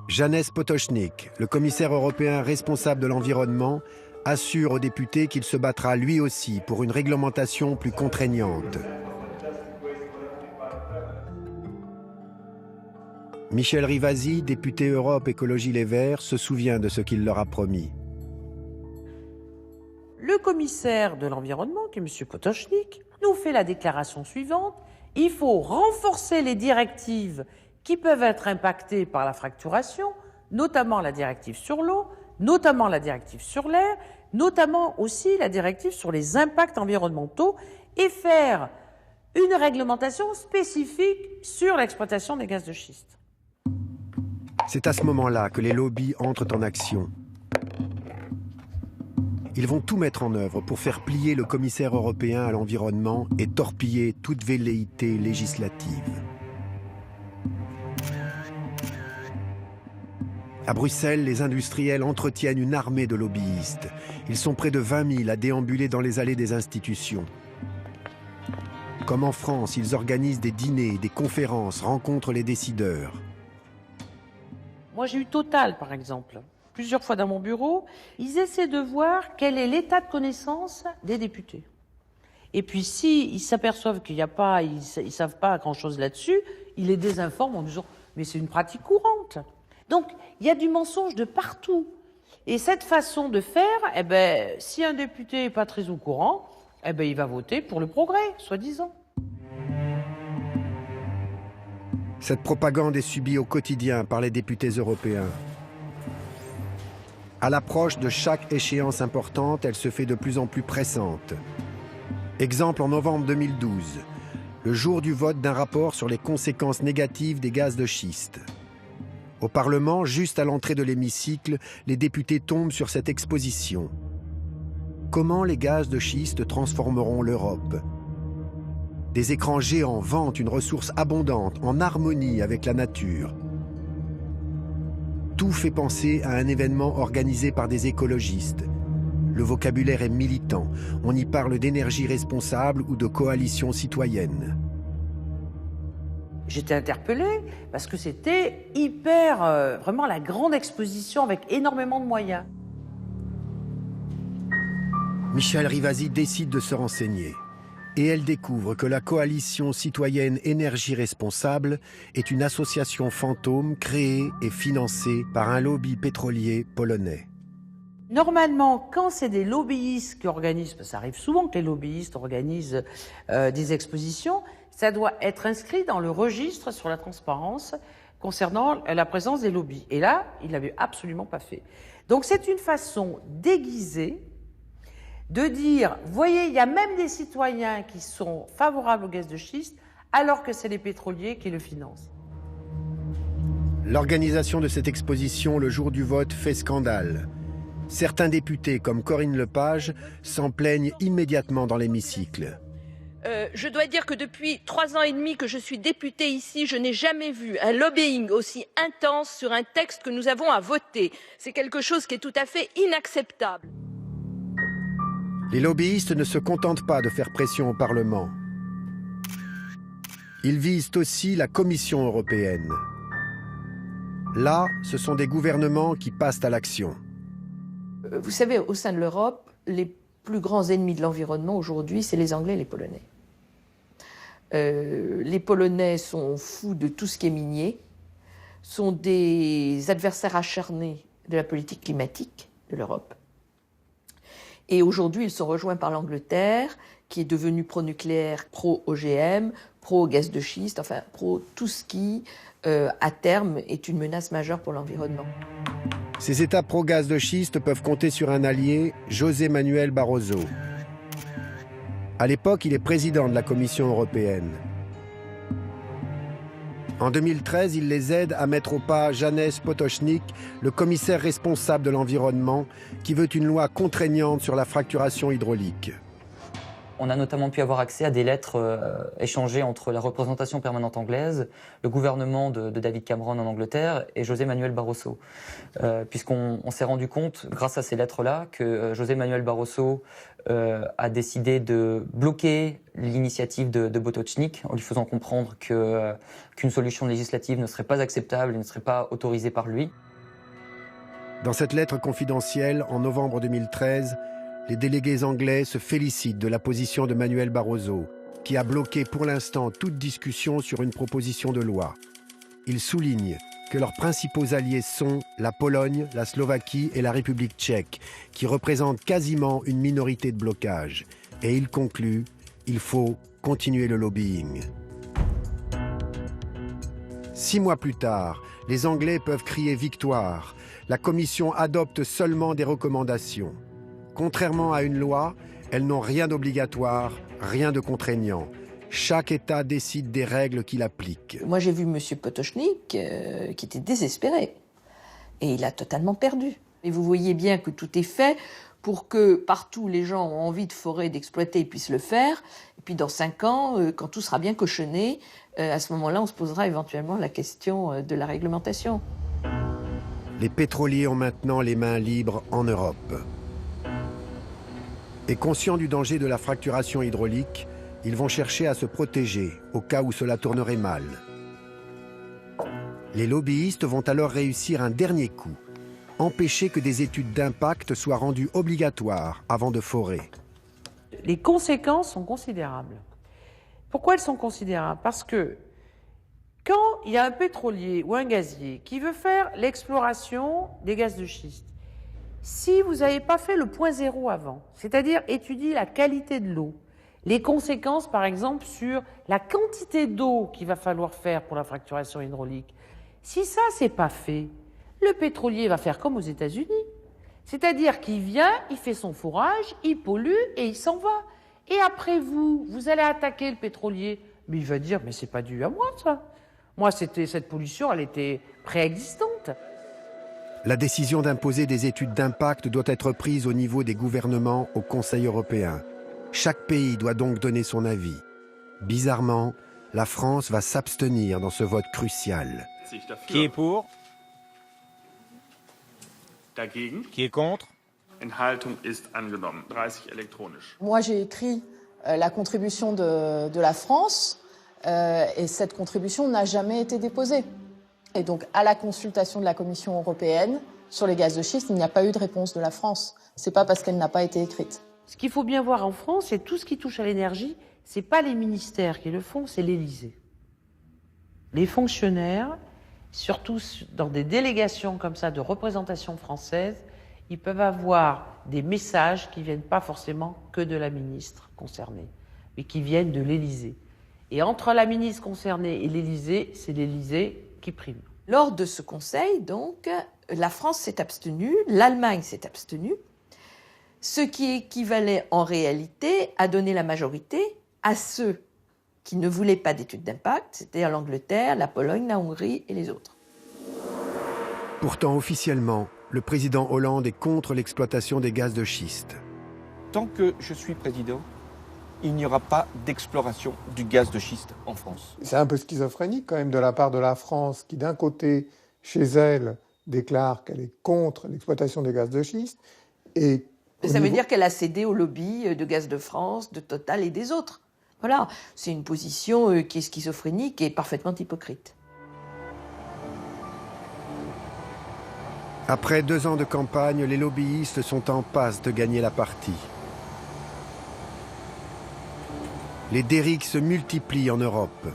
Janez Potočnik, le commissaire européen responsable de l'environnement, assure aux députés qu'il se battra lui aussi pour une réglementation plus contraignante. Michel Rivasi, député Europe Écologie Les Verts, se souvient de ce qu'il leur a promis. Le commissaire de l'environnement, qui est M. Potočnik, nous fait la déclaration suivante. Il faut renforcer les directives qui peuvent être impactées par la fracturation, notamment la directive sur l'eau, notamment la directive sur l'air, notamment aussi la directive sur les impacts environnementaux, et faire une réglementation spécifique sur l'exploitation des gaz de schiste. C'est à ce moment-là que les lobbies entrent en action. Ils vont tout mettre en œuvre pour faire plier le commissaire européen à l'environnement et torpiller toute velléité législative. À Bruxelles, les industriels entretiennent une armée de lobbyistes. Ils sont près de 20 000 à déambuler dans les allées des institutions. Comme en France, ils organisent des dîners, des conférences, rencontrent les décideurs. Moi, j'ai eu Total, par exemple, plusieurs fois dans mon bureau. Ils essaient de voir quel est l'état de connaissance des députés. Et puis, s'ils s'aperçoivent qu'il n'y a pas, ils ne savent pas grand-chose là-dessus, ils les désinforment en disant « mais c'est une pratique courante ». Donc, il y a du mensonge de partout. Et cette façon de faire, si un député n'est pas très au courant, il va voter pour le progrès, soi-disant. Cette propagande est subie au quotidien par les députés européens. À l'approche de chaque échéance importante, elle se fait de plus en plus pressante. Exemple en novembre 2012, le jour du vote d'un rapport sur les conséquences négatives des gaz de schiste. Au Parlement, juste à l'entrée de l'hémicycle, les députés tombent sur cette exposition. Comment les gaz de schiste transformeront l'Europe ? Des écrans géants vantent une ressource abondante, en harmonie avec la nature. Tout fait penser à un événement organisé par des écologistes. Le vocabulaire est militant. On y parle d'énergie responsable ou de coalition citoyenne. J'étais interpellée parce que c'était hyper, vraiment la grande exposition avec énormément de moyens. Michel Rivasi décide de se renseigner. Et elle découvre que la coalition citoyenne Énergie Responsable est une association fantôme créée et financée par un lobby pétrolier polonais. Normalement, quand c'est des lobbyistes qui organisent, ça arrive souvent que les lobbyistes organisent des expositions, ça doit être inscrit dans le registre sur la transparence concernant la présence des lobbies. Et là, il ne l'avait absolument pas fait. Donc c'est une façon déguisée de dire, voyez, il y a même des citoyens qui sont favorables au gaz de schiste, alors que c'est les pétroliers qui le financent. L'organisation de cette exposition le jour du vote fait scandale. Certains députés, comme Corinne Lepage, s'en plaignent immédiatement dans l'hémicycle. Je dois dire que depuis 3 ans et demi que je suis députée ici, je n'ai jamais vu un lobbying aussi intense sur un texte que nous avons à voter. C'est quelque chose qui est tout à fait inacceptable. Les lobbyistes ne se contentent pas de faire pression au Parlement. Ils visent aussi la Commission européenne. Là, ce sont des gouvernements qui passent à l'action. Vous savez, au sein de l'Europe, les plus grands ennemis de l'environnement aujourd'hui, c'est les Anglais et les Polonais. Les Polonais sont fous de tout ce qui est minier, sont des adversaires acharnés de la politique climatique de l'Europe. Et aujourd'hui, ils sont rejoints par l'Angleterre, qui est devenue pro-nucléaire, pro-OGM, pro-gaz de schiste, enfin pro-tout ce qui, à terme, est une menace majeure pour l'environnement. Ces États pro-gaz de schiste peuvent compter sur un allié, José Manuel Barroso. À l'époque, il est président de la Commission européenne. En 2013, il les aide à mettre au pas Janez Potočnik, le commissaire responsable de l'environnement, qui veut une loi contraignante sur la fracturation hydraulique. On a notamment pu avoir accès à des lettres échangées entre la représentation permanente anglaise, le gouvernement de David Cameron en Angleterre et José Manuel Barroso. Puisqu'on s'est rendu compte, grâce à ces lettres-là, que José Manuel Barroso a décidé de bloquer l'initiative de Potočnik en lui faisant comprendre qu'une solution législative ne serait pas acceptable et ne serait pas autorisée par lui. Dans cette lettre confidentielle, en novembre 2013, les délégués anglais se félicitent de la position de Manuel Barroso, qui a bloqué pour l'instant toute discussion sur une proposition de loi. Ils soulignent que leurs principaux alliés sont la Pologne, la Slovaquie et la République tchèque, qui représentent quasiment une minorité de blocage. Et ils concluent, il faut continuer le lobbying. 6 mois plus tard, les Anglais peuvent crier victoire. La Commission adopte seulement des recommandations. Contrairement à une loi, elles n'ont rien d'obligatoire, rien de contraignant. Chaque État décide des règles qu'il applique. Moi, j'ai vu M. Potočnik qui était désespéré. Et il a totalement perdu. Et vous voyez bien que tout est fait pour que partout les gens ont envie de forer, d'exploiter, ils puissent le faire. Et puis dans 5 ans, quand tout sera bien cochonné, à ce moment-là, on se posera éventuellement la question de la réglementation. Les pétroliers ont maintenant les mains libres en Europe. Et conscients du danger de la fracturation hydraulique, ils vont chercher à se protéger au cas où cela tournerait mal. Les lobbyistes vont alors réussir un dernier coup, empêcher que des études d'impact soient rendues obligatoires avant de forer. Les conséquences sont considérables. Pourquoi elles sont considérables? Parce que quand il y a un pétrolier ou un gazier qui veut faire l'exploration des gaz de schiste, si vous n'avez pas fait le point zéro avant, c'est-à-dire étudier la qualité de l'eau, les conséquences par exemple sur la quantité d'eau qu'il va falloir faire pour la fracturation hydraulique, si ça c'est pas fait, le pétrolier va faire comme aux États-Unis. C'est-à-dire qu'il vient, il fait son forage, il pollue et il s'en va. Et après vous allez attaquer le pétrolier, mais il va dire mais c'est pas dû à moi ça. Moi cette pollution elle était préexistante. La décision d'imposer des études d'impact doit être prise au niveau des gouvernements au Conseil européen. Chaque pays doit donc donner son avis. Bizarrement, la France va s'abstenir dans ce vote crucial. Qui est pour? Qui est contre? Moi, j'ai écrit la contribution de la France et cette contribution n'a jamais été déposée. Et donc, à la consultation de la Commission européenne sur les gaz de schiste, il n'y a pas eu de réponse de la France. C'est pas parce qu'elle n'a pas été écrite. Ce qu'il faut bien voir en France, c'est tout ce qui touche à l'énergie, c'est pas les ministères qui le font, c'est l'Élysée. Les fonctionnaires, surtout dans des délégations comme ça de représentation française, ils peuvent avoir des messages qui viennent pas forcément que de la ministre concernée, mais qui viennent de l'Élysée. Et entre la ministre concernée et l'Élysée, c'est l'Élysée qui prime. Lors de ce conseil, donc, la France s'est abstenue, l'Allemagne s'est abstenue, ce qui équivalait en réalité à donner la majorité à ceux qui ne voulaient pas d'études d'impact, c'est-à-dire l'Angleterre, la Pologne, la Hongrie et les autres. Pourtant, officiellement, le président Hollande est contre l'exploitation des gaz de schiste. Tant que je suis président, il n'y aura pas d'exploration du gaz de schiste en France. C'est un peu schizophrénique quand même de la part de la France qui, d'un côté, chez elle, déclare qu'elle est contre l'exploitation des gaz de schiste. Et ça veut dire qu'elle a cédé au lobby de Gaz de France, de Total et des autres. Voilà, c'est une position qui est schizophrénique et parfaitement hypocrite. Après 2 ans de campagne, les lobbyistes sont en passe de gagner la partie. Les dériques se multiplient en Europe.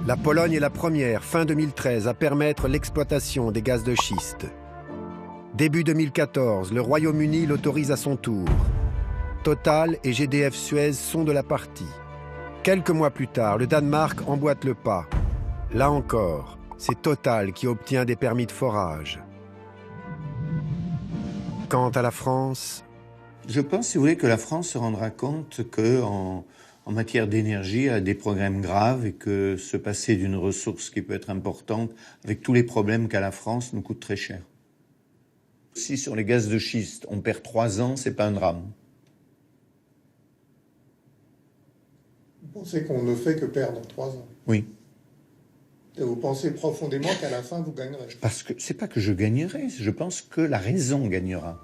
La Pologne est la première, fin 2013, à permettre l'exploitation des gaz de schiste. Début 2014, le Royaume-Uni l'autorise à son tour. Total et GDF Suez sont de la partie. Quelques mois plus tard, le Danemark emboîte le pas. Là encore, c'est Total qui obtient des permis de forage. Quant à la France... Je pense, si vous voulez, que la France se rendra compte qu'en matière d'énergie, elle a des problèmes graves et que se passer d'une ressource qui peut être importante, avec tous les problèmes qu'a la France, nous coûte très cher. Si sur les gaz de schiste, on perd 3 ans, c'est pas un drame. Vous pensez qu'on ne fait que perdre en 3 ans? Oui. Et vous pensez profondément qu'à la fin, vous gagnerez? Parce que c'est pas que je gagnerai, je pense que la raison gagnera.